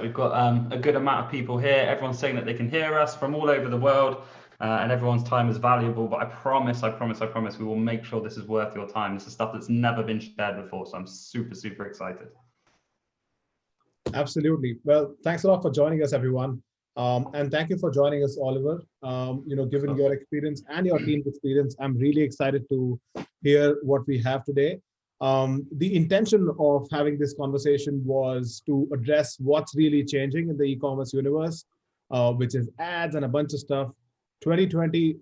We've got a good amount of people here. Everyone's saying that they can hear us from all over the world, and everyone's time is valuable. But I promise, we will make sure this is worth your time. This is stuff that's never been shared before, so I'm super excited. Absolutely. Well, thanks a lot for joining us, everyone. And thank you for joining us, Oliver. Given your experience and your team's experience, I'm really excited to hear what we have today. The intention of having this conversation was to address what's really changing in the e-commerce universe, which is ads and a bunch of stuff. 2020,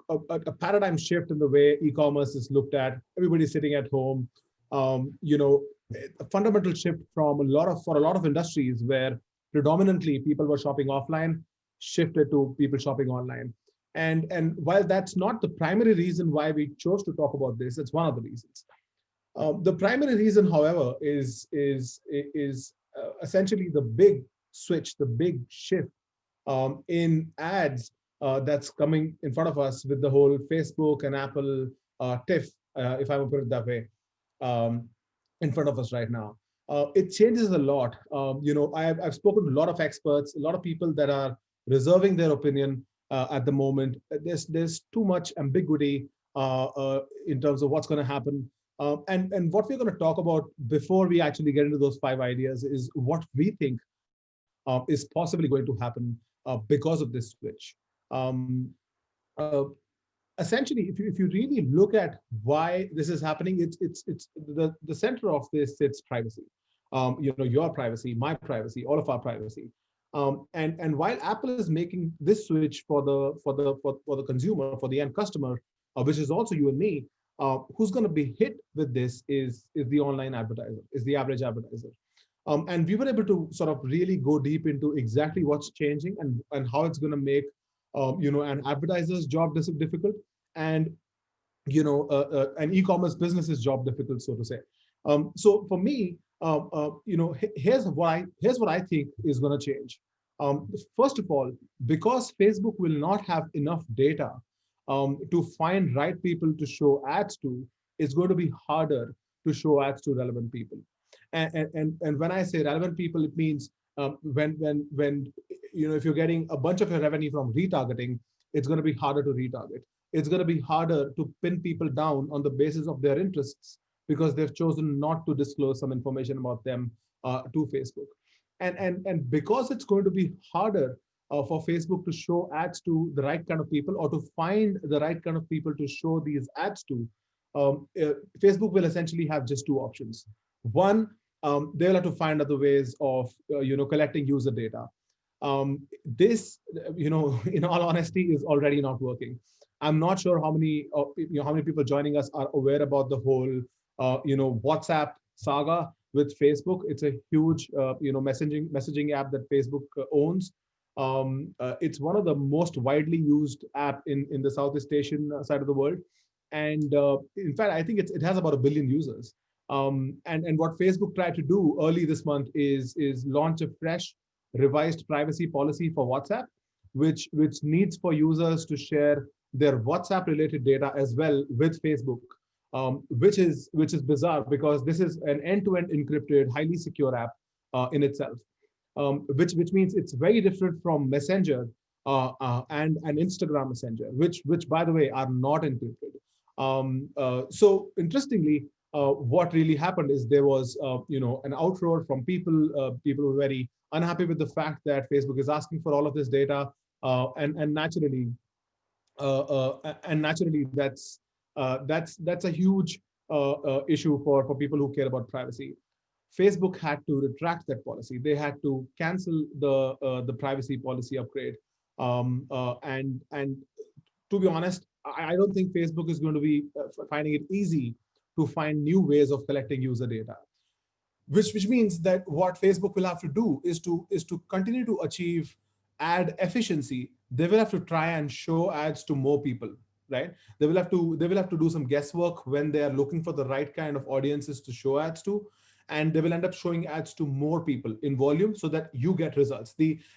a paradigm shift in the way e-commerce is looked at. Everybody's sitting at home. A fundamental shift from for a lot of industries where predominantly people were shopping offline, shifted to people shopping online. And while that's not the primary reason why we chose to talk about this, it's one of the reasons. The primary reason, however, is essentially the big switch, the big shift in ads that's coming in front of us with the whole Facebook and Apple TIFF, if I would put it that way, in front of us right now. It changes a lot. I've spoken to a lot of experts, a lot of people that are reserving their opinion at the moment. There's too much ambiguity in terms of what's going to happen. And what we're going to talk about before we actually get into those 5 ideas is what we think is possibly going to happen because of this switch. Essentially, if you really look at why this is happening, it's the center of this sits privacy. Your privacy, my privacy, all of our privacy. And while Apple is making this switch for the consumer, for the end customer, which is also you and me, who's going to be hit with this is the online advertiser, is the average advertiser. And we were able to sort of really go deep into exactly what's changing and how it's going to make an advertiser's job difficult, and an e-commerce business's job difficult, so to say. So for me, here's what I think is going to change. First of all, because Facebook will not have enough data to find right people to show ads to, it's going to be harder to show ads to relevant people. And when I say relevant people, it means when if you're getting a bunch of your revenue from retargeting, it's going to be harder to retarget. It's going to be harder to pin people down on the basis of their interests because they've chosen not to disclose some information about them to Facebook. And because it's going to be harder for Facebook to show ads to the right kind of people or to find the right kind of people to show these ads to, Facebook will essentially have just 2 options. One, they'll have to find other ways of collecting user data. This, in all honesty, is already not working. I'm not sure how many people joining us are aware about the whole WhatsApp saga with Facebook. It's a huge messaging app that Facebook owns. It's one of the most widely used app in the Southeast Asian side of the world, and in fact, I think it has about 1 billion users. And what Facebook tried to do early this month is launch a fresh, revised privacy policy for WhatsApp, which needs for users to share their WhatsApp related data as well with Facebook, which is bizarre because this is an end-to-end encrypted, highly secure app in itself, which means it's very different from Messenger and Instagram Messenger, which by the way are not encrypted. So interestingly, what really happened is there was an outroar from people. People were very unhappy with the fact that Facebook is asking for all of this data, and naturally that's a huge issue for people who care about privacy. Facebook had to retract that policy. They had to cancel the privacy policy upgrade, and to be honest, I don't think Facebook is going to be finding it easy to find new ways of collecting user data, which means that what Facebook will have to do is to continue to achieve ad efficiency. They will have to try and show ads to more people, right? They will have to do some guesswork when they are looking for the right kind of audiences to show ads to, and they will end up showing ads to more people in volume so that you get results.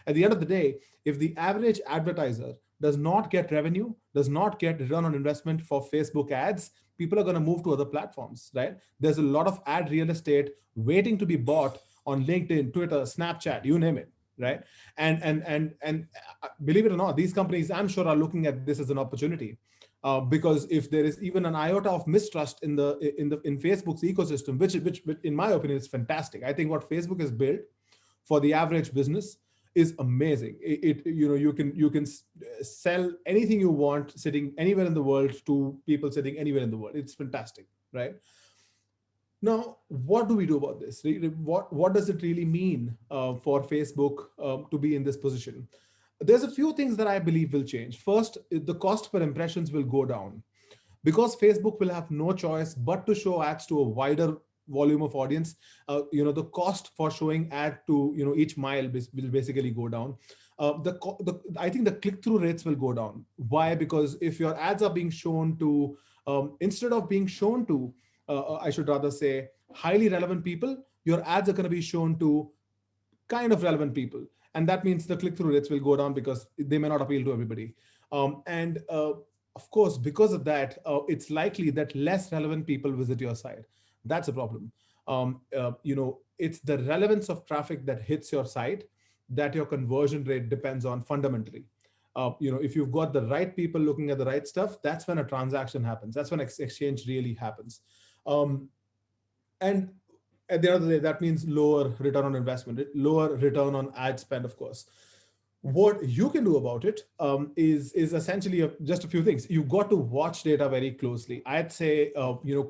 At the end of the day, if the average advertiser does not get revenue, does not get return on investment for Facebook ads, people are going to move to other platforms, right? There's a lot of ad real estate waiting to be bought on LinkedIn, Twitter, Snapchat, you name it, right? And believe it or not, these companies, I'm sure, are looking at this as an opportunity, because if there is even an iota of mistrust in Facebook's ecosystem, which in my opinion is fantastic. I think what Facebook has built for the average business is amazing. You can sell anything you want sitting anywhere in the world to people sitting anywhere in the world. It's fantastic, right? Now, what do we do about this? What does it really mean for Facebook to be in this position? There's a few things that I believe will change. First, the cost per impressions will go down because Facebook will have no choice but to show ads to a wider volume of audience. The cost for showing ad to each mile will basically go down. I think the click-through rates will go down. Why? Because if your ads are being shown to, instead of being shown to, I should rather say, highly relevant people, your ads are going to be shown to kind of relevant people. And that means the click-through rates will go down because they may not appeal to everybody. And of course, because of that, it's likely that less relevant people visit your site. That's a problem. It's the relevance of traffic that hits your site that your conversion rate depends on fundamentally. If you've got the right people looking at the right stuff, that's when a transaction happens. That's when exchange really happens. And at the end of the day, that means lower return on investment, lower return on ad spend, of course. What you can do about it is essentially just a few things. You've got to watch data very closely. I'd say,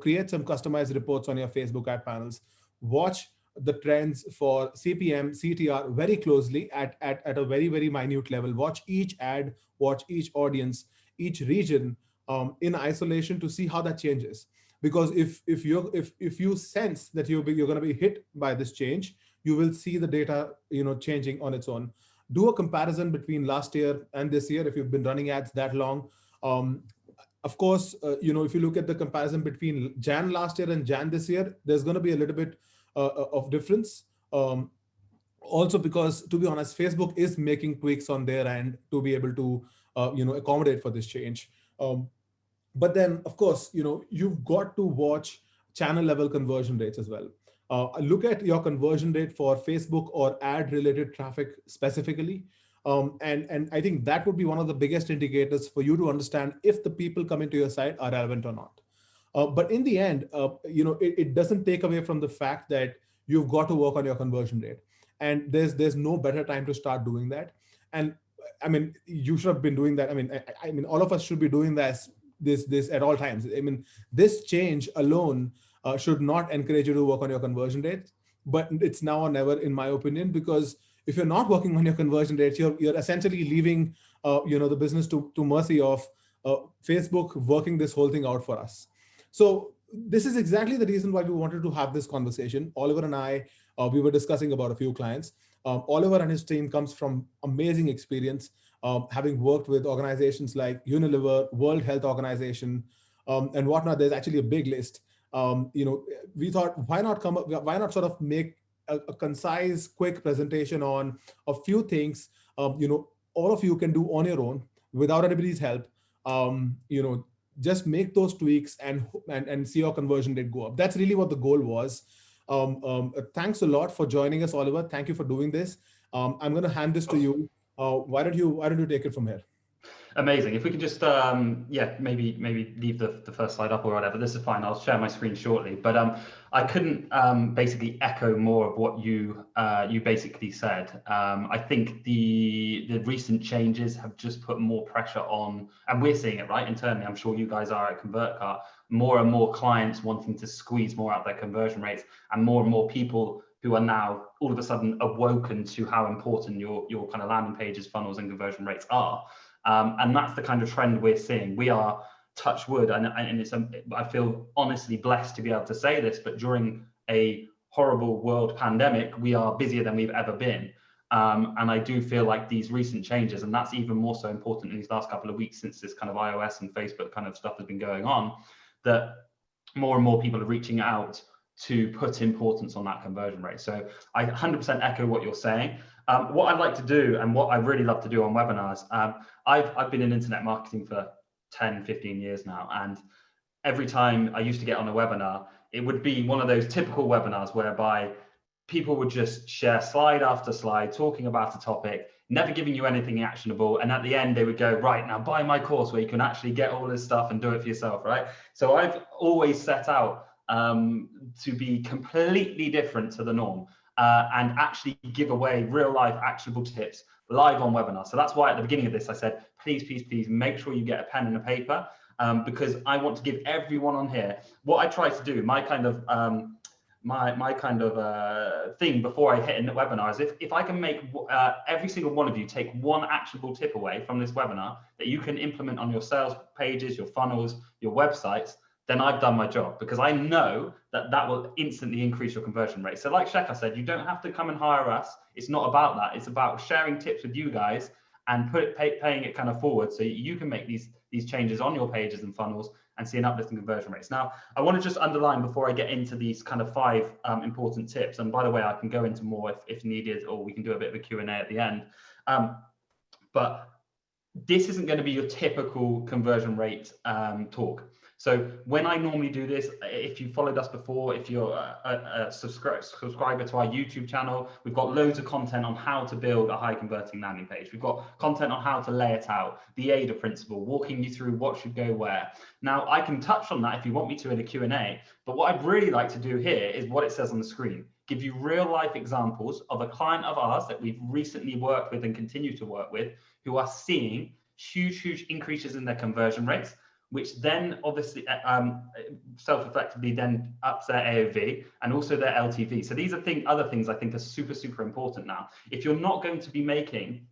create some customized reports on your Facebook ad panels. Watch the trends for CPM, CTR very closely at a very, very minute level. Watch each ad, watch each audience, each region in isolation to see how that changes. Because if you sense that you're going to be hit by this change, you will see the data changing on its own. Do a comparison between last year and this year if you've been running ads that long. Of course, if you look at the comparison between Jan last year and Jan this year, there's going to be a little bit of difference. Also because, to be honest, Facebook is making tweaks on their end to be able to accommodate for this change. But then, of course, you've got to watch channel level conversion rates as well. Look at your conversion rate for Facebook or ad related traffic specifically. And I think that would be one of the biggest indicators for you to understand if the people coming to your site are relevant or not. But in the end, it doesn't take away from the fact that you've got to work on your conversion rate. And there's no better time to start doing that. And I mean, you should have been doing that. I mean, all of us should be doing this at all times. I mean, this change alone should not encourage you to work on your conversion rate, but it's now or never, in my opinion, because if you're not working on your conversion rates, you're essentially leaving the business to mercy of Facebook working this whole thing out for us. So this is exactly the reason why we wanted to have this conversation. Oliver and I, we were discussing about a few clients. Oliver and his team comes from amazing experience, having worked with organizations like Unilever, World Health Organization, and whatnot. There's actually a big list. We thought, why not sort of make a concise, quick presentation on a few things, all of you can do on your own without anybody's help. Just make those tweaks and see your conversion rate go up. That's really what the goal was. Thanks a lot for joining us, Oliver. Thank you for doing this. I'm going to hand this to you. Why don't you take it from here? Amazing. If we could just, maybe leave the first slide up or whatever. This is fine. I'll share my screen shortly. But I couldn't basically echo more of what you basically said. I think the recent changes have just put more pressure on, and we're seeing it right internally. I'm sure you guys are at ConvertCart. More and more clients wanting to squeeze more out their conversion rates, and more people who are now all of a sudden awoken to how important your kind of landing pages, funnels, and conversion rates are. And that's the kind of trend we're seeing. We are, touch wood, and I feel honestly blessed to be able to say this, but during a horrible world pandemic, we are busier than we've ever been. And I do feel like these recent changes, and that's even more so important in these last couple of weeks since this kind of iOS and Facebook kind of stuff has been going on, that more and more people are reaching out to put importance on that conversion rate. So I 100% echo what you're saying. What I'd like to do, and what I really love to do on webinars, I've been in internet marketing for 10, 15 years now. And every time I used to get on a webinar, it would be one of those typical webinars whereby people would just share slide after slide, talking about a topic, never giving you anything actionable. And at the end, they would go, right, now buy my course where you can actually get all this stuff and do it for yourself, right? So I've always set out to be completely different to the norm and actually give away real life actionable tips live on webinar. So that's why at the beginning of this, I said, please, please, please make sure you get a pen and a paper because I want to give everyone on here what I try to do, my kind of thing before I hit a webinar is if I can make every single one of you take one actionable tip away from this webinar that you can implement on your sales pages, your funnels, your websites, then I've done my job, because I know that that will instantly increase your conversion rate. So like Shekha said, you don't have to come and hire us. It's not about that. It's about sharing tips with you guys and paying it kind of forward so you can make these changes on your pages and funnels and see an uplift in conversion rates. Now, I want to just underline before I get into these kind of 5 important tips. And by the way, I can go into more if needed, or we can do a bit of a Q&A at the end. But this isn't going to be your typical conversion rate talk. So when I normally do this, if you followed us before, if you're a subscriber to our YouTube channel, we've got loads of content on how to build a high converting landing page. We've got content on how to lay it out, the AIDA principle, walking you through what should go where. Now, I can touch on that if you want me to in a Q&A, but what I'd really like to do here is what it says on the screen. Give you real life examples of a client of ours that we've recently worked with and continue to work with, who are seeing huge increases in their conversion rates, which then obviously self-effectively then ups their AOV and also their LTV. So these are other things I think are super important now. If you're not going to be making,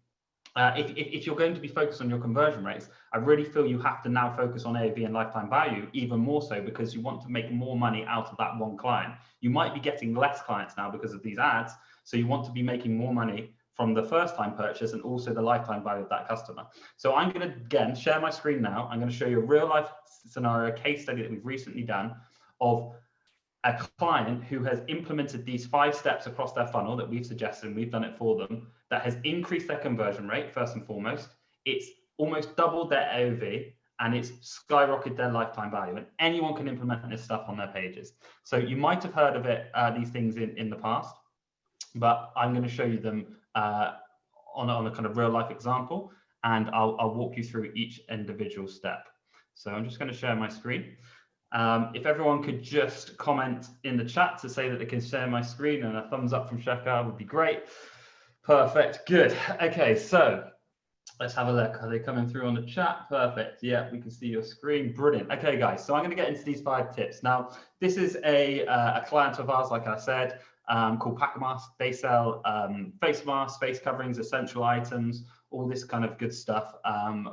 if you're going to be focused on your conversion rates, I really feel you have to now focus on AOV and lifetime value even more so, because you want to make more money out of that one client. You might be getting less clients now because of these ads, so you want to be making more money from the first time purchase and also the lifetime value of that customer. So I'm going to, again, share my screen now. I'm going to show you a real life scenario case study that we've recently done of a client who has implemented these 5 steps across their funnel that we've suggested, and we've done it for them, that has increased their conversion rate, first and foremost. It's almost doubled their AOV, and it's skyrocketed their lifetime value. And anyone can implement this stuff on their pages. So you might have heard of it, these things in the past, but I'm going to show you them on a kind of real life example, and I'll walk you through each individual step. So I'm just going to share my screen. If everyone could just comment in the chat to say that they can share my screen, and a thumbs up from Shekha would be great. Perfect, good. Okay, so let's have a look. Are they coming through on the chat? Perfect. Yeah, we can see your screen. Brilliant. Okay, guys, so I'm going to get into these 5 tips. Now, this is a client of ours, like I said, called Packermask. They sell face masks, face coverings, essential items, all this kind of good stuff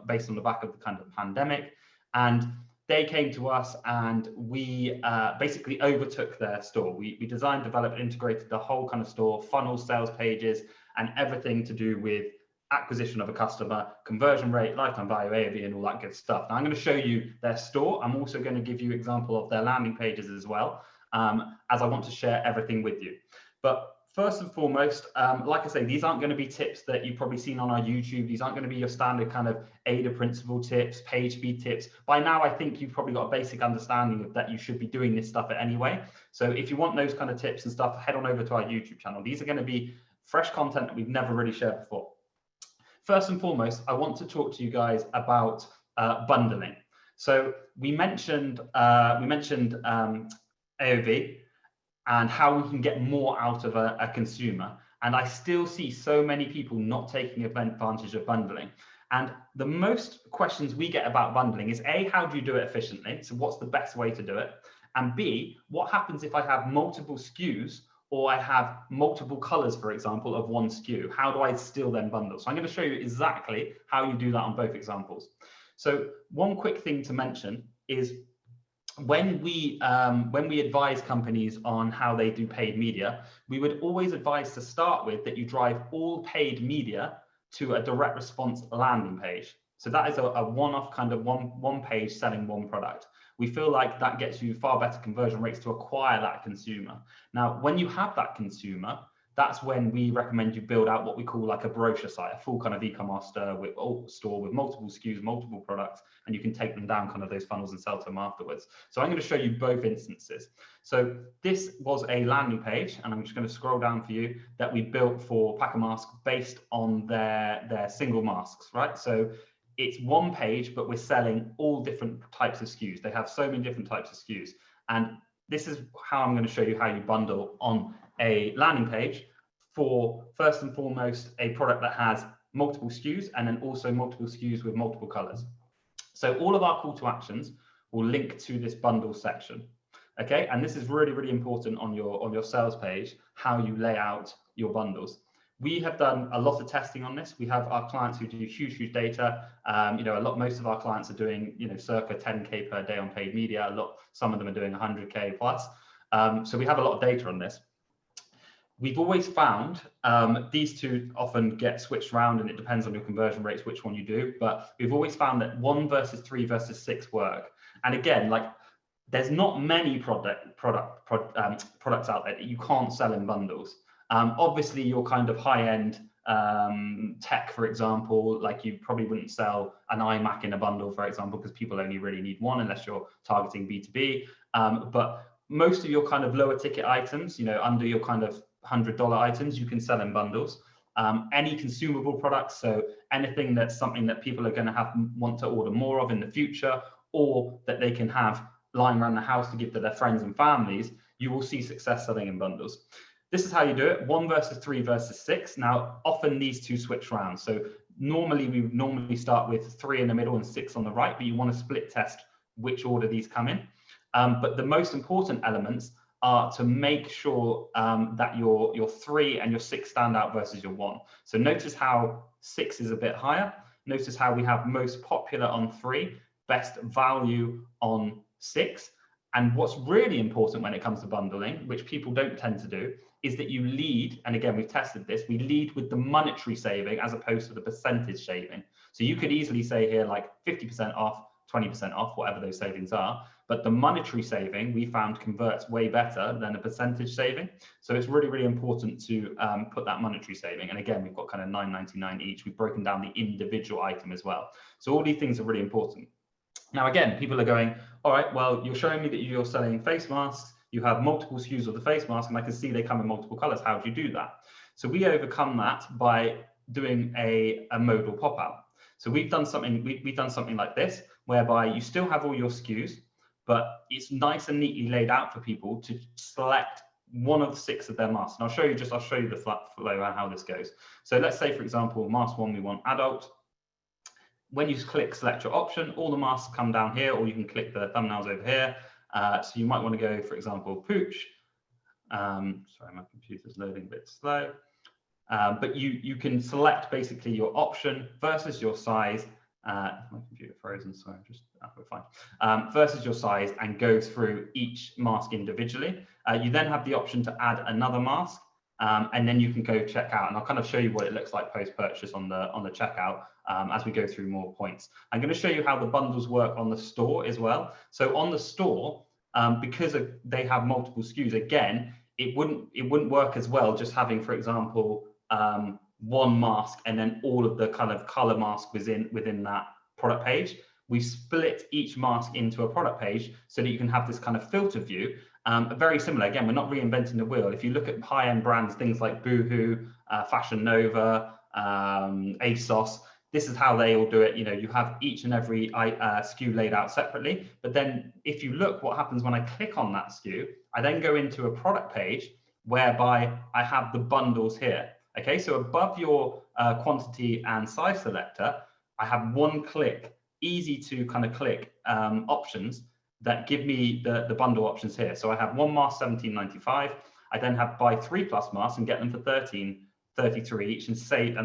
based on the back of the kind of pandemic. And they came to us and we basically overtook their store. We designed, developed, integrated the whole kind of store, funnels, sales pages, and everything to do with acquisition of a customer, conversion rate, lifetime value, AOV, and all that good stuff. Now I'm going to show you their store. I'm also going to give you an example of their landing pages as well, as I want to share everything with you. But first and foremost, like I say, these aren't going to be tips that you've probably seen on our YouTube. These aren't going to be your standard kind of AIDA principle tips, page speed tips. By now, I think you've probably got a basic understanding of that you should be doing this stuff anyway. So if you want those kind of tips and stuff, head on over to our YouTube channel. These are going to be fresh content that we've never really shared before. First and foremost, I want to talk to you guys about bundling. So we mentioned AOV and how we can get more out of a consumer. And I still see so many people not taking advantage of bundling. And the most questions we get about bundling is A, how do you do it efficiently? So what's the best way to do it? And B, what happens if I have multiple SKUs or I have multiple colors, for example, of one SKU? How do I still then bundle? So I'm going to show you exactly how you do that on both examples. So one quick thing to mention is when we advise companies on how they do paid media, we would always advise to start with that you drive all paid media to a direct response landing page. So that is a one-off kind of one page selling one product. We feel like that gets you far better conversion rates to acquire that consumer. Now, when you have that consumer, that's when we recommend you build out what we call like a brochure site, a full kind of e-commerce store with multiple SKUs, multiple products, and you can take them down kind of those funnels and sell to them afterwards. So I'm going to show you both instances. So this was a landing page, and I'm just going to scroll down for you, that we built for Pack a Mask based on their single masks, right? So it's one page, but we're selling all different types of SKUs. They have so many different types of SKUs. And this is how I'm going to show you how you bundle on a landing page for, first and foremost, a product that has multiple SKUs and then also multiple SKUs with multiple colors. So all of our call to actions will link to this bundle section. Okay, and this is really, really important on your sales page, how you lay out your bundles. We have done a lot of testing on this. We have our clients who do huge data. Most of our clients are doing, circa 10K per day on paid media. Some of them are doing 100K plus. So we have a lot of data on this. We've always found these two often get switched around, and it depends on your conversion rates, which one you do. But we've always found that 1 versus 3 versus 6 work. And again, like, there's not many products out there that you can't sell in bundles. Obviously, your kind of high-end tech, for example, like you probably wouldn't sell an iMac in a bundle, for example, because people only really need one unless you're targeting B2B. But most of your kind of lower ticket items, under your kind of $100 items, you can sell in bundles. Any consumable products, so anything that's something that people are going to want to order more of in the future, or that they can have lying around the house to give to their friends and families, you will see success selling in bundles. This is how you do it: 1 versus 3 versus 6. Now, often these two switch around. So normally we would start with 3 in the middle and 6 on the right, but you want to split test which order these come in. But the most important elements are to make sure that your 3 and your 6 stand out versus your 1. So notice how 6 is a bit higher. Notice how we have most popular on 3, best value on 6. And what's really important when it comes to bundling, which people don't tend to do, is that you lead, and again, we've tested this, we lead with the monetary saving as opposed to the percentage saving. So you could easily say here like 50% off, 20% off, whatever those savings are. But the monetary saving we found converts way better than a percentage saving. So it's really, really important to put that monetary saving. And again, we've got kind of $9.99 each. We've broken down the individual item as well. So all these things are really important. Now, again, people are going, all right, well, you're showing me that you're selling face masks. You have multiple SKUs of the face mask, and I can see they come in multiple colors. How do you do that? So we overcome that by doing a modal pop-out. So we've done something like this, whereby you still have all your SKUs, but it's nice and neatly laid out for people to select one of the 6 of their masks. And I'll show you the flow and how this goes. So let's say, for example, mask 1, we want adult. When you click select your option, all the masks come down here, or you can click the thumbnails over here. So you might want to go, for example, pooch. Sorry, my computer's loading a bit slow. But you can select basically your option versus your size. My computer frozen, so I'm just we're fine. Versus your size, and go through each mask individually. You then have the option to add another mask, and then you can go check out. And I'll kind of show you what it looks like post-purchase on the checkout as we go through more points. I'm going to show you how the bundles work on the store as well. So on the store, because they have multiple SKUs, again, it wouldn't work as well just having, for example, one mask and then all of the kind of color mask within that product page. We've split each mask into a product page so that you can have this kind of filter view. Very similar. Again, we're not reinventing the wheel. If you look at high-end brands, things like Boohoo, Fashion Nova, ASOS, this is how they all do it. You have each and every SKU laid out separately. But then if you look, what happens when I click on that SKU, I then go into a product page whereby I have the bundles here. Okay, so above your quantity and size selector, I have one click, easy to kind of click options that give me the bundle options here. So I have one mask, $17.95. I then have buy 3 plus masks and get them for $13.33 each, and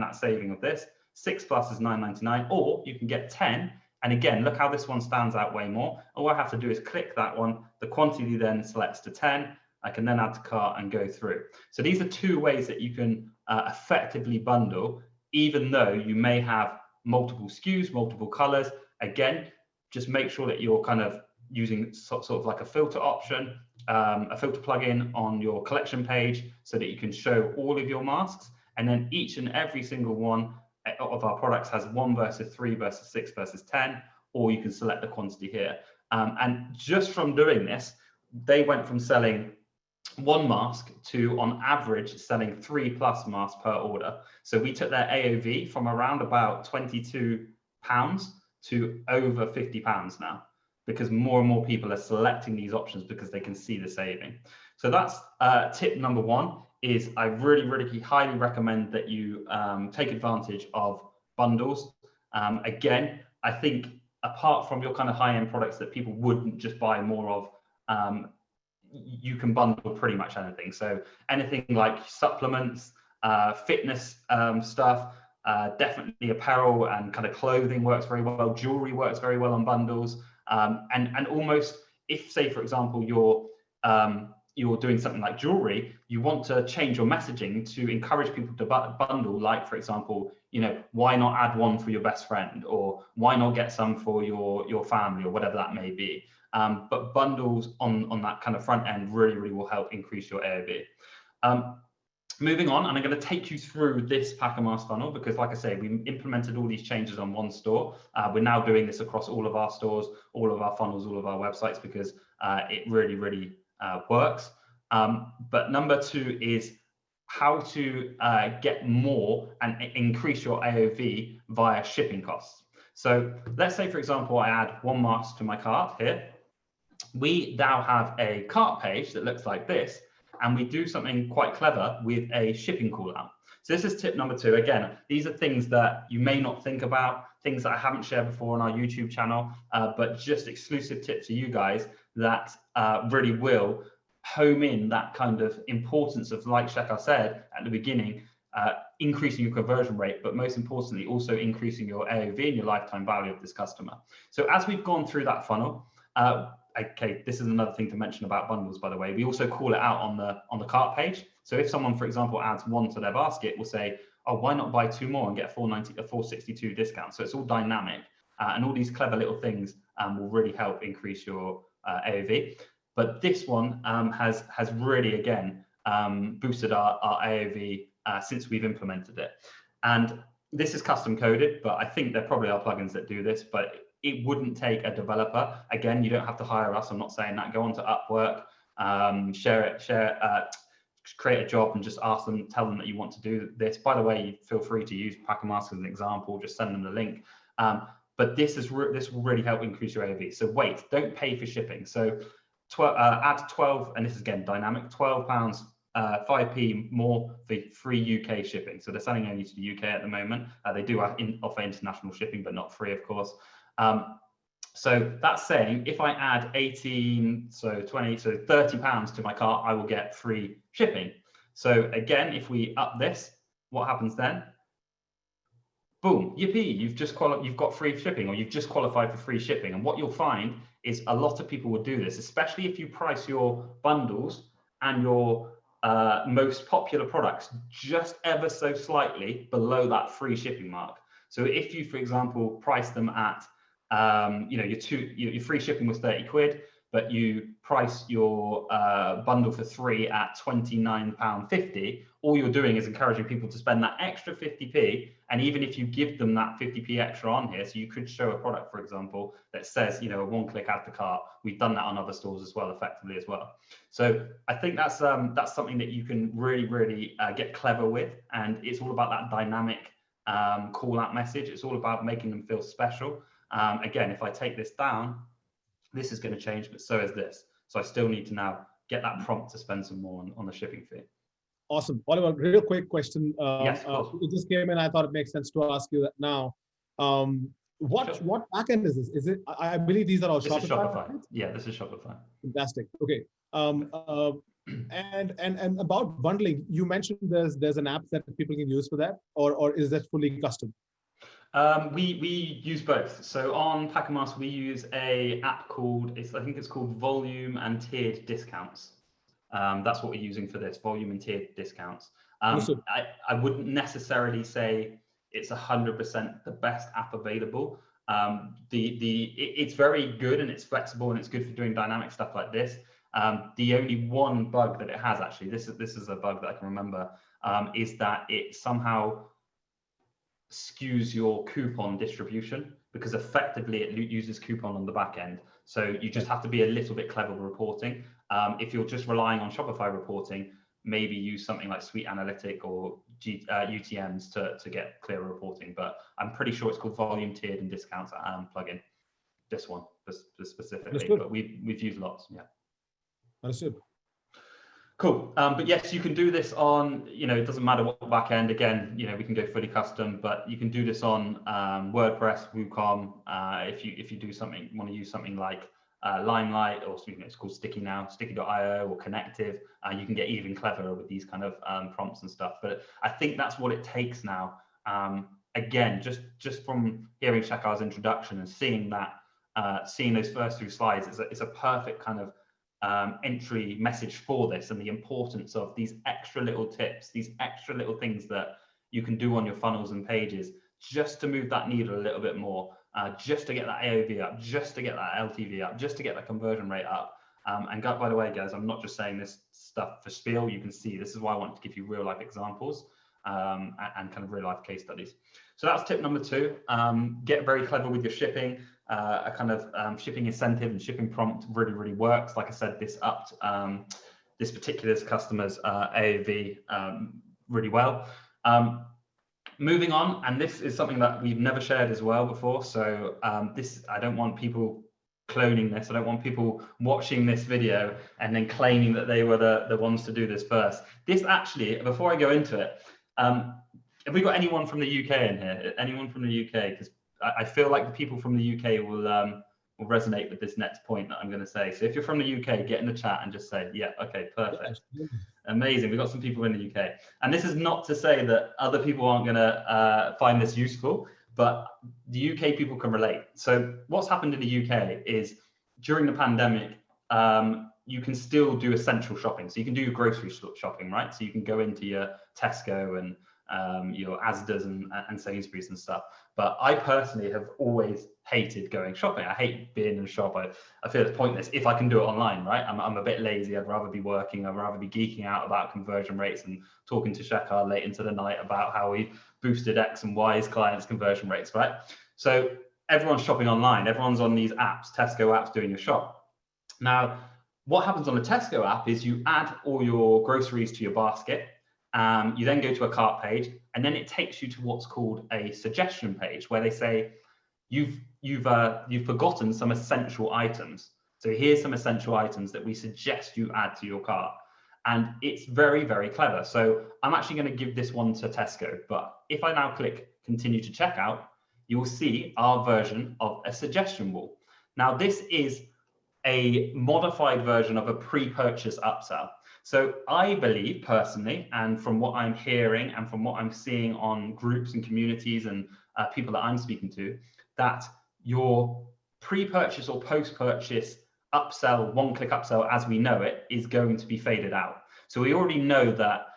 that saving of this. 6 plus is $9.99, or you can get 10. And again, look how this one stands out way more. All I have to do is click that one. The quantity then selects to 10. I can then add to cart and go through. So these are 2 ways that you can effectively bundle, even though you may have multiple SKUs, multiple colors. Again, just make sure that you're kind of using sort of like a filter option a filter plugin on your collection page so that you can show all of your masks. And then each and every single one of our products has 1 versus 3 versus 6 versus 10, or you can select the quantity here. And just from doing this, they went from selling 1 mask to, on average, selling 3+ masks per order. So we took their AOV from around about £22 to over £50 now, because more and more people are selecting these options because they can see the saving. So that's tip number 1, is I really, really highly recommend that you take advantage of bundles. Again, I think apart from your kind of high-end products that people wouldn't just buy more of, you can bundle pretty much anything. So anything like supplements, fitness stuff, definitely apparel and kind of clothing works very well. Jewelry works very well on bundles. And almost, if say, for example, you're doing something like jewelry, you want to change your messaging to encourage people to bundle, like, for example, you know, why not add one for your best friend, or why not get some for your family, or whatever that may be. But bundles on that kind of front end really, really will help increase your AOV. Moving on, and I'm going to take you through this Packer Mask funnel because, like I say, we implemented all these changes on one store. We're now doing this across all of our stores, all of our funnels, all of our websites, because it really, really works. But number 2 is how to get more and increase your AOV via shipping costs. So let's say, for example, I add 1 mask to my cart here. We now have a cart page that looks like this, and we do something quite clever with a shipping call out. So this is tip number 2. Again, these are things that you may not think about, things that I haven't shared before on our YouTube channel, but just exclusive tips to you guys that really will home in that kind of importance of, like Shekhar said at the beginning, increasing your conversion rate, but most importantly, also increasing your AOV and your lifetime value of this customer. So as we've gone through that funnel, okay, this is another thing to mention about bundles, by the way. We also call it out on the cart page. So if someone, for example, adds 1 to their basket, we'll say, oh, why not buy 2 more and get a $462 discount? So it's all dynamic, and all these clever little things will really help increase your AOV. But this one has really, again, boosted our AOV since we've implemented it. And this is custom coded, but I think there probably are plugins that do this, but it wouldn't take a developer. Again, you don't have to hire us. I'm not saying that. Go on to Upwork, create a job and just ask them, tell them that you want to do this. By the way, feel free to use Packer Mask as an example. Just send them the link. But this will really help increase your AOV. So wait, don't pay for shipping. So add 12, and this is again dynamic, £12, 5p more for free UK shipping. So they're selling only to the UK at the moment. They do offer international shipping, but not free, of course. So that's saying if I add 18, so 20, so £30 to my cart, I will get free shipping. So again, if we up this, what happens then? Boom, yippee, you've got free shipping, or you've just qualified for free shipping. And what you'll find is a lot of people will do this, especially if you price your bundles and your most popular products just ever so slightly below that free shipping mark. So if you, for example, price them at, your free shipping was 30 quid, but you price your bundle for 3 at £29.50, all you're doing is encouraging people to spend that extra 50p. And even if you give them that 50p extra on here, so you could show a product, for example, that says, a 1-click add to cart. We've done that on other stores as well, effectively as well. So I think that's something that you can really, really get clever with. And it's all about that dynamic call out message. It's all about making them feel special. Again, if I take this down, this is going to change, but so is this. So I still need to now get that prompt to spend some more on the shipping fee. Awesome. Oliver, real quick question. Yes, it just came in. I thought it makes sense to ask you that now. What backend is this? Is it? I believe these are all Shopify. This is Shopify. Yeah, this is Shopify. Fantastic. Okay. And about bundling, you mentioned there's an app that people can use for that, or is that fully custom? We use both. So on Packer Mask, we use a app called, I think it's called Volume and Tiered Discounts. That's what we're using for this, volume and tiered discounts. I wouldn't necessarily say it's 100% the best app available. It's very good and it's flexible and it's good for doing dynamic stuff like this. The only one bug that it has, actually, this is a bug that I can remember, is that it somehow skews your coupon distribution, because effectively it uses coupon on the back end. So you just have to be a little bit clever with reporting. If you're just relying on Shopify reporting, maybe use something like Suite Analytic or UTMs to get clearer reporting. But I'm pretty sure it's called volume tiered and discounts plugin. This one specifically, Understood. but we've used lots. Yeah. Understood. Cool. But yes, you can do this on, it doesn't matter what backend. Again, we can go fully custom, but you can do this on WordPress, WooCom. If you do something, want to use something like Limelight, or it's called Sticky now, Sticky.io or Connective. You can get even cleverer with these kind of prompts and stuff. But I think that's what it takes now. Again, just from hearing Shekhar's introduction and seeing that, seeing those first 2 slides, it's a perfect kind of entry message for this, and the importance of these extra little tips, these extra little things that you can do on your funnels and pages just to move that needle a little bit more, just to get that AOV up, just to get that LTV up, just to get that conversion rate up. And by the way, guys, I'm not just saying this stuff for spiel. You can see this is why I want to give you real life examples and kind of real life case studies. So that's tip number 2. Get very clever with your shipping. A kind of shipping incentive and shipping prompt really works. Like I said, this upped this particular customer's AOV really well. Moving on, and this is something that we've never shared as well before. So I don't want people cloning this. I don't want people watching this video and then claiming that they were the ones to do this first. This actually, before I go into it, have we got anyone from the UK in here? Anyone from the UK? Because I feel like the people from the UK will resonate with this next point that I'm going to say. So if you're from the UK, get in the chat and just say, yeah, okay, perfect. Yeah, amazing. We've got some people in the UK. And this is not to say that other people aren't going to find this useful, but the UK people can relate. So what's happened in the UK is during the pandemic, you can still do essential shopping. So you can do your grocery shopping, right? So you can go into your Tesco and your Asda's and Sainsbury's and stuff. But I personally have always hated going shopping. I hate being in a shop. I feel it's pointless if I can do it online, right? I'm a bit lazy. I'd rather be working. I'd rather be geeking out about conversion rates and talking to Shekhar late into the night about how we boosted X and Y's clients' conversion rates, right? So everyone's shopping online. Everyone's on these apps, Tesco apps, doing your shop. Now, what happens on the Tesco app is you add all your groceries to your basket. You then go to a cart page, and then it takes you to what's called a suggestion page, where they say you've forgotten some essential items. So here's some essential items that we suggest you add to your cart, and it's very clever. So I'm actually going to give this one to Tesco, but if I now click continue to checkout, you'll see our version of a suggestion wall. Now this is a modified version of a pre-purchase upsell. So I believe personally, and from what I'm hearing and from what I'm seeing on groups and communities and people that I'm speaking to, that your pre-purchase or post-purchase upsell, one-click upsell as we know it, is going to be faded out. So we already know that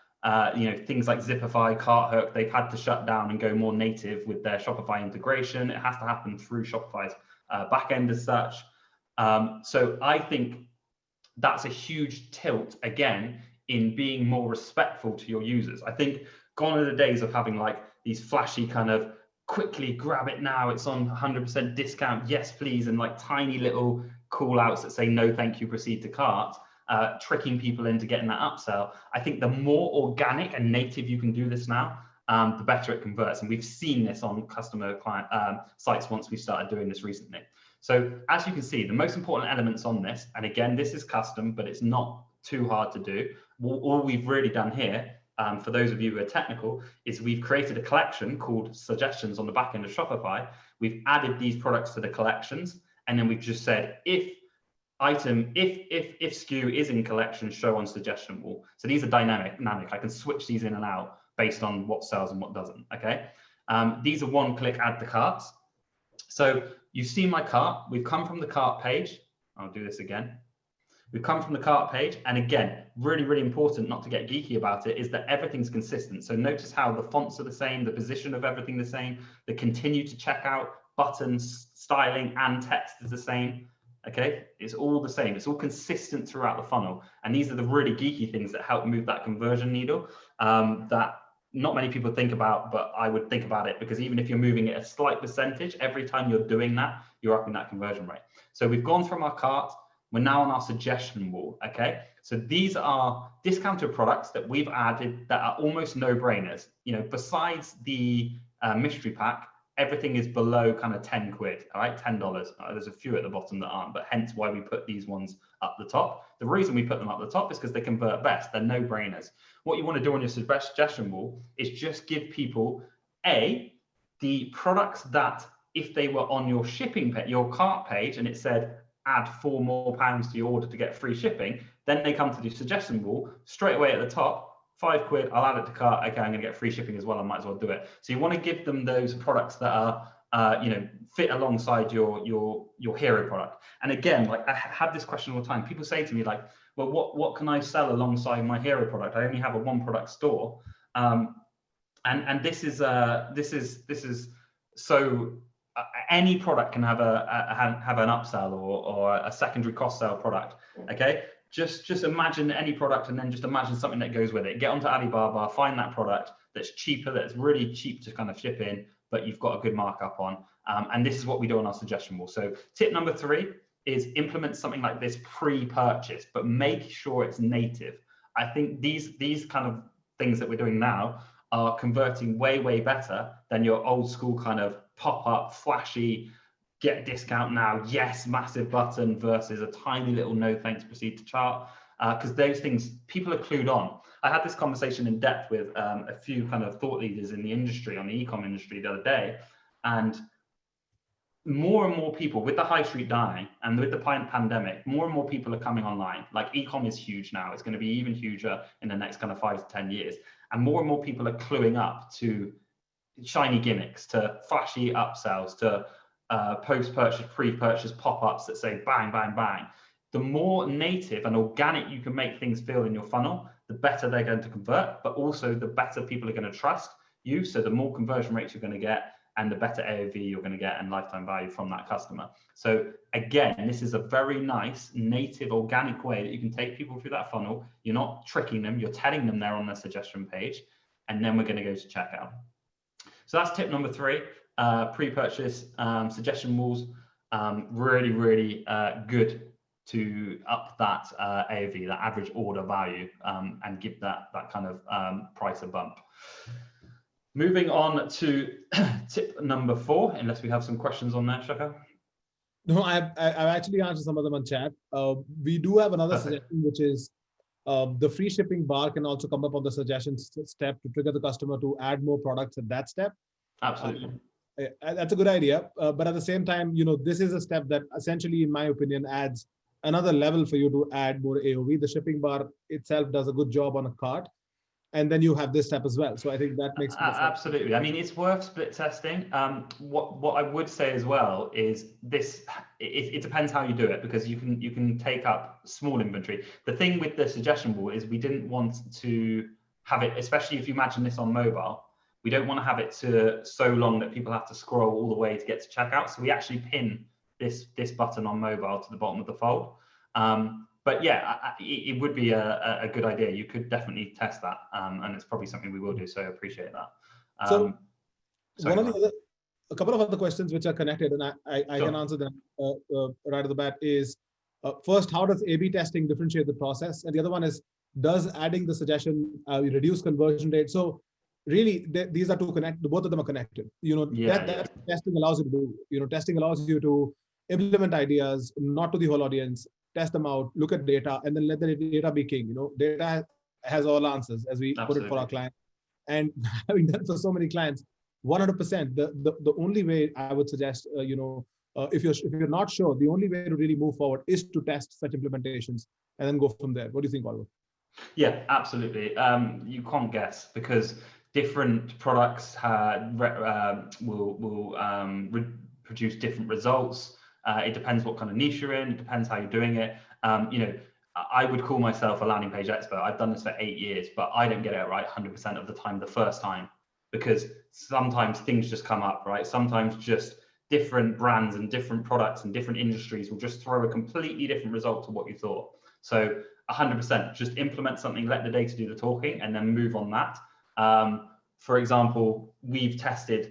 things like Zipify, CartHook, they've had to shut down and go more native with their Shopify integration. It has to happen through Shopify's backend as such. So I think that's a huge tilt again in being more respectful to your users. I think gone are the days of having like these flashy kind of quickly grab it now, it's on 100% discount, yes please, and like tiny little call outs that say no thank you, proceed to cart, tricking people into getting that upsell. I think the more organic and native you can do this now, the better it converts. And we've seen this on customer client sites once we started doing this recently. So as you can see, the most important elements on this, and again, this is custom, but it's not too hard to do. All we've really done here, for those of you who are technical, is we've created a collection called suggestions on the back end of Shopify. We've added these products to the collections, and then we've just said, if SKU is in collection, show on suggestion wall. So these are dynamic. I can switch these in and out based on what sells and what doesn't, okay? These are one-click add to carts. So you've seen my cart. We've come from the cart page. I'll do this again. We've come from the cart page. And again, really important not to get geeky about it is that everything's consistent. So notice how the fonts are the same, the position of everything the same, the continue to checkout, buttons, styling, and text is the same. Okay, it's all the same. It's all consistent throughout the funnel. And these are the really geeky things that help move that conversion needle that not many people think about, but I would think about it, because even if you're moving it a slight percentage, every time you're doing that, you're upping that conversion rate. So we've gone from our cart, we're now on our suggestion wall. Okay, so these are discounted products that we've added that are almost no-brainers. You know, besides the mystery pack, everything is below kind of 10 quid, all right, $10. There's a few at the bottom that aren't, but hence why we put these ones up the top. The reason we put them up the top is because they convert best. They're no-brainers. What you want to do on your suggestion wall is just give people the products that, if they were on your shipping page, your cart page, and it said add £4 more to your order to get free shipping, then they come to the suggestion wall straight away at the top. 5 quid, I'll add it to cart. Okay, I'm going to get free shipping as well. I might as well do it. So you want to give them those products that are, you know, fit alongside your hero product. And again, like I have this question all the time. People say to me like, well, what can I sell alongside my hero product? I only have a one product store. And this is so any product can have an upsell or a secondary cross sell product. Okay. Just imagine any product, and then just imagine something that goes with it. Get onto Alibaba, find that product that's cheaper, that's really cheap to kind of ship in, but you've got a good markup on. And this is what we do on our suggestion wall. So tip number 3 is implement something like this pre-purchase, but make sure it's native. I think these kind of things that we're doing now are converting way better than your old school kind of pop-up, flashy, get a discount now, yes, massive button versus a tiny little no thanks, proceed to chart, because those things people are clued on. I had this conversation in depth with a few kind of thought leaders in the industry, on the e-com industry the other day, and more and more people, with the high street dying and with the pandemic, more and more people are coming online. Like e-com is huge now. It's going to be even huger in the next kind of 5 to 10 years. And more people are cluing up to shiny gimmicks, to flashy upsells, to post-purchase, pre-purchase pop-ups that say bang, bang, bang. The more native and organic you can make things feel in your funnel, the better they're going to convert, but also the better people are going to trust you. So the more conversion rates you're going to get, and the better AOV you're going to get and lifetime value from that customer. So again, this is a very nice, native, organic way that you can take people through that funnel. You're not tricking them, you're telling them they're on their suggestion page, and then we're going to go to checkout. So that's tip number 3. Pre-purchase suggestion walls, really good to up that AOV, that average order value, and give that kind of price a bump. Moving on to tip number 4, unless we have some questions on that, Shaka. No, I've actually answered some of them on chat. We do have another suggestion, which is the free shipping bar can also come up on the suggestion step to trigger the customer to add more products at that step. Absolutely. That's a good idea. But at the same time, you know, this is a step that essentially, in my opinion, adds another level for you to add more AOV. The shipping bar itself does a good job on a cart. And then you have this step as well. So I think that makes absolutely. I mean, it's worth split testing. What I would say as well is this. It depends how you do it, because you can take up small inventory. The thing with the suggestion wall is we didn't want to have it, especially if you imagine this on mobile. We don't want to have it to so long that people have to scroll all the way to get to checkout. So we actually pin this button on mobile to the bottom of the fold. But yeah, it would be a good idea. You could definitely test that, and it's probably something we will do. So I appreciate that. So a couple of other questions which are connected, and I sure. can answer them right at the bat. Is first, how does A/B testing differentiate the process? And the other one is, does adding the suggestion reduce conversion rate? So really, these are two connected. Both of them are connected. You know, that testing allows you to do. You know, testing allows you to implement ideas, not to the whole audience. Test them out, look at data, and then let the data be king. You know, data has all answers, as we Absolutely. Put it for our clients. And having done for so many clients, 100%. The only way I would suggest, if you're not sure, the only way to really move forward is to test such implementations and then go from there. What do you think, Oliver? Yeah, absolutely. You can't guess, because different products will produce different results. It depends what kind of niche you're in. It depends how you're doing it. I would call myself a landing page expert. I've done this for 8 years, but I don't get it right 100% of the time the first time, because sometimes things just come up, right? Sometimes just different brands and different products and different industries will just throw a completely different result to what you thought. So 100%, just implement something, let the data do the talking, and then move on that. For example, we've tested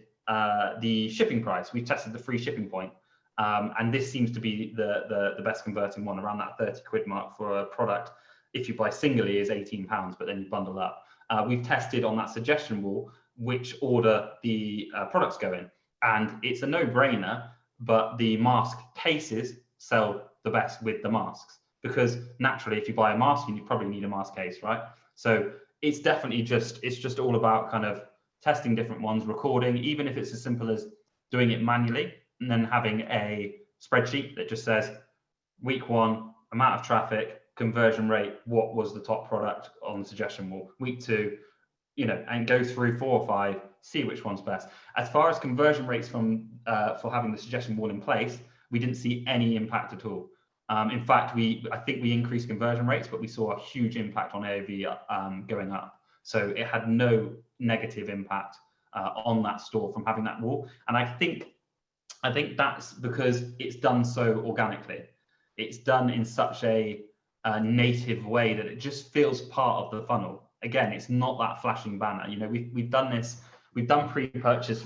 the shipping price. We've tested the free shipping point. And this seems to be the best converting one, around that 30 quid mark for a product. If you buy singly is £18, but then you bundle up. We've tested on that suggestion wall which order the products go in. And it's a no-brainer, but the mask cases sell the best with the masks, because naturally, if you buy a mask, you probably need a mask case, right? So it's definitely it's just all about kind of testing different ones, recording, even if it's as simple as doing it manually, and then having a spreadsheet that just says week 1, amount of traffic, conversion rate, what was the top product on the suggestion wall, week 2, you know, and go through 4 or 5, see which one's best. As far as conversion rates from for having the suggestion wall in place, we didn't see any impact at all. In fact, I think we increased conversion rates, but we saw a huge impact on AOV going up. So it had no negative impact on that store from having that wall. And I think that's because it's done so organically. It's done in such a native way that it just feels part of the funnel. Again, it's not that flashing banner. You know, we've done this. We've done pre-purchase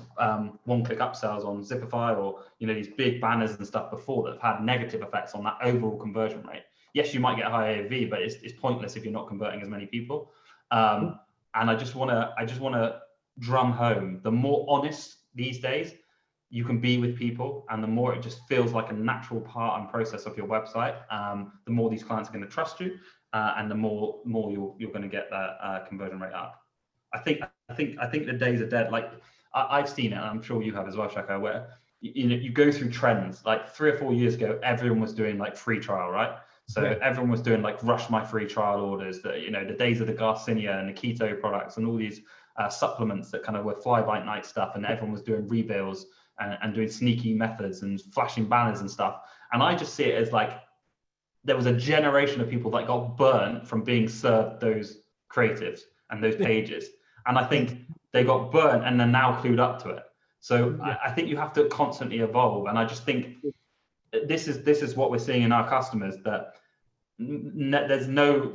one-click upsells on Zipify, or you know, these big banners and stuff before that have had negative effects on that overall conversion rate. Yes, you might get high AOV, but it's pointless if you're not converting as many people. And I just want to drum home, the more honest these days you can be with people, and the more it just feels like a natural part and process of your website, the more these clients are going to trust you, and the more you're going to get that conversion rate up. I think the days are dead. Like I've seen it, and I'm sure you have as well, Shaka, where you know, you go through trends. Like 3 or 4 years ago, everyone was doing like free trial, right? So yeah, everyone was doing like rush my free trial orders. That, you know, the days of the Garcinia and the keto products and all these supplements that kind of were fly by night stuff, and everyone was doing rebills and doing sneaky methods and flashing banners and stuff. And I just see it as like there was a generation of people that got burnt from being served those creatives and those pages. And I think they got burnt and they're now clued up to it. So I think you have to constantly evolve. And I just think this is what we're seeing in our customers, that there's no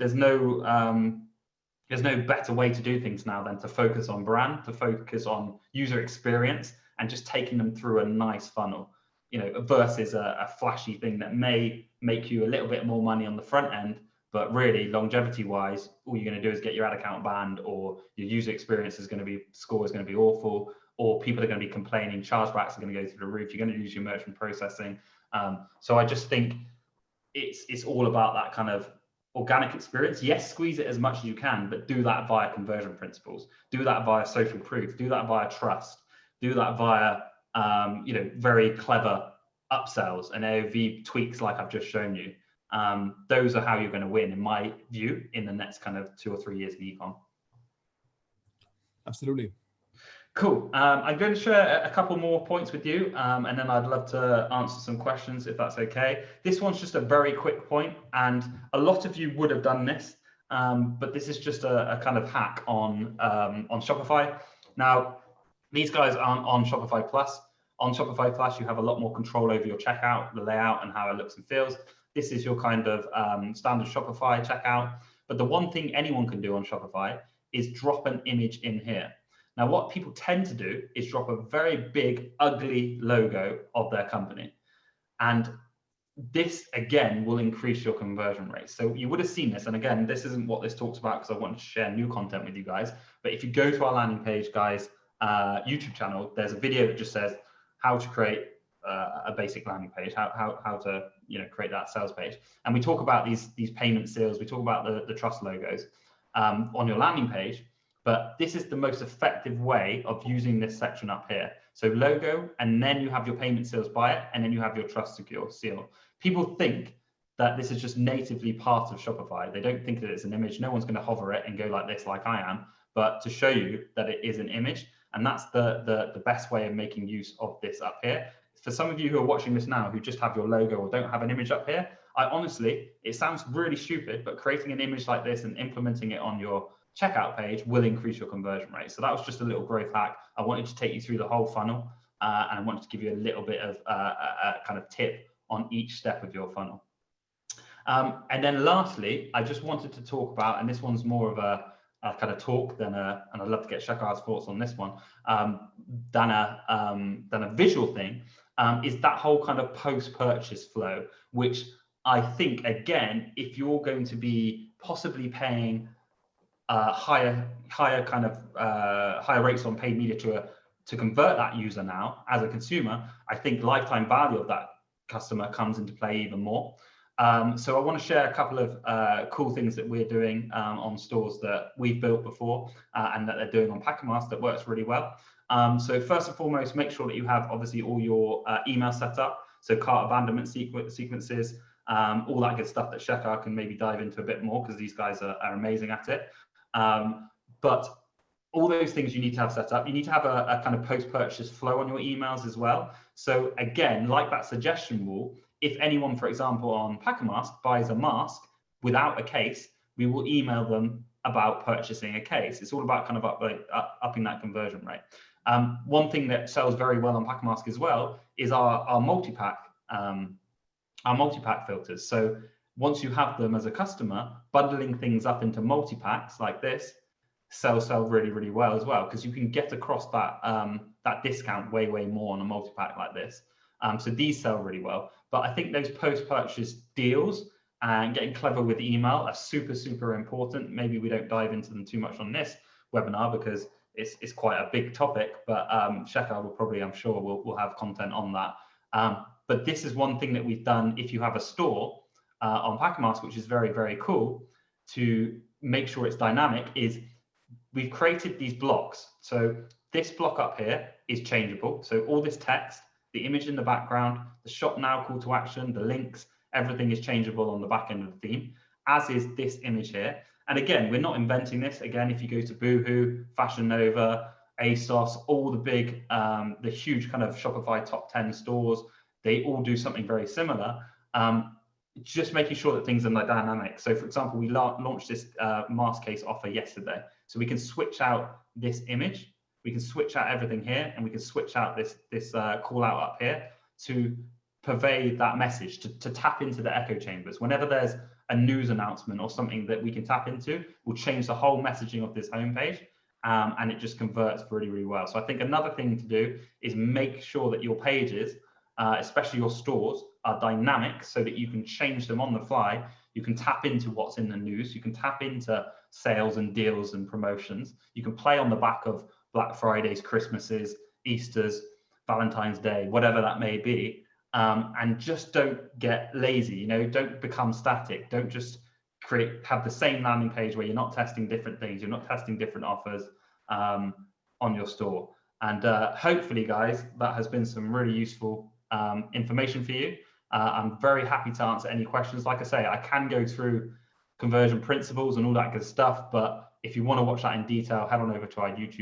better way to do things now than to focus on brand, to focus on user experience, and just taking them through a nice funnel, you know, versus a flashy thing that may make you a little bit more money on the front end, but really longevity wise, all you're going to do is get your ad account banned, or your user experience is going to be awful, or people are going to be complaining, chargebacks are going to go through the roof, you're going to lose your merchant processing. So I just think it's all about that kind of organic experience. Yes, squeeze it as much as you can, but do that via conversion principles, do that via social proof, do that via trust, do that via you know, very clever upsells and AOV tweaks like I've just shown you. Those are how you're going to win, in my view, in the next kind of 2 or 3 years of ecom. Absolutely. Cool. I'm going to share a couple more points with you, and then I'd love to answer some questions if that's okay. This one's just a very quick point, and a lot of you would have done this, but this is just a kind of hack on Shopify. Now, these guys aren't on Shopify Plus. On Shopify Plus, you have a lot more control over your checkout, the layout, and how it looks and feels. This is your kind of standard Shopify checkout. But the one thing anyone can do on Shopify is drop an image in here. Now, what people tend to do is drop a very big, ugly logo of their company. And this, again, will increase your conversion rate. So you would have seen this. And again, this isn't what this talks about, because I want to share new content with you guys. But if you go to our landing page, guys, YouTube channel, there's a video that just says how to create a basic landing page, how to, you know, create that sales page. And we talk about these payment seals, we talk about the trust logos on your landing page. But this is the most effective way of using this section up here. So logo, and then you have your payment seals by it, and then you have your trust secure seal. People think that this is just natively part of Shopify. They don't think that it's an image. No one's going to hover it and go like this, like I am, but to show you that it is an image. And that's the best way of making use of this up here. For some of you who are watching this now, who just have your logo or don't have an image up here, I honestly, it sounds really stupid, but creating an image like this and implementing it on your checkout page will increase your conversion rate. So that was just a little growth hack. I wanted to take you through the whole funnel. and I wanted to give you a little bit of a kind of tip on each step of your funnel. And then lastly, I just wanted to talk about, and this one's more of a kind of talk than a, and I'd love to get Shekhar's thoughts on this one, than a visual thing, is that whole kind of post-purchase flow, which I think, again, if you're going to be possibly paying higher rates on paid media to convert that user now as a consumer, I think lifetime value of that customer comes into play even more. So I want to share a couple of cool things that we're doing on stores that we've built before and that they're doing on Packermaster that works really well. So first and foremost, make sure that you have obviously all your email set up. So cart abandonment sequences, all that good stuff that Shekhar can maybe dive into a bit more because these guys are amazing at it. But all those things you need to have set up. You need to have a kind of post-purchase flow on your emails as well. So again, like that suggestion rule, if anyone, for example, on Packermask buys a mask without a case, we will email them about purchasing a case. It's all about kind of upping that conversion rate. One thing that sells very well on Packermask as well is our multi-pack filters. So once you have them as a customer, bundling things up into multi-packs like this sell really, really well as well, because you can get across that that discount way more on a multi-pack like this. So these sell really well. But I think those post-purchase deals and getting clever with email are super important. Maybe we don't dive into them too much on this webinar because it's quite a big topic, but Shekhar will probably, I'm sure, will have content on that. But this is one thing that we've done if you have a store on Packermask, which is very cool, to make sure it's dynamic, is we've created these blocks. So this block up here is changeable. So all this text, the image in the background, the shop now call to action, the links, everything is changeable on the back end of the theme, as is this image here. And again, we're not inventing this. Again, if you go to Boohoo, Fashion Nova, ASOS, all the big, the huge kind of Shopify top 10 stores, they all do something very similar. Just making sure that things are dynamic. So for example, we launched this mask case offer yesterday. So we can switch out this image, we can switch out everything here, and we can switch out this call out up here to pervade that message, to tap into the echo chambers. Whenever there's a news announcement or something that we can tap into, we'll change the whole messaging of this homepage, and it just converts really well. So I think another thing to do is make sure that your pages, especially your stores, are dynamic so that you can change them on the fly. You can tap into what's in the news. You can tap into sales and deals and promotions. You can play on the back of Black Fridays, Christmases, Easters, Valentine's Day, whatever that may be. And just don't get lazy, you know, don't become static. Don't just have the same landing page where you're not testing different things. You're not testing different offers on your store. And hopefully, guys, that has been some really useful information for you. I'm very happy to answer any questions. Like I say, I can go through conversion principles and all that good stuff, but if you want to watch that in detail, head on over to our YouTube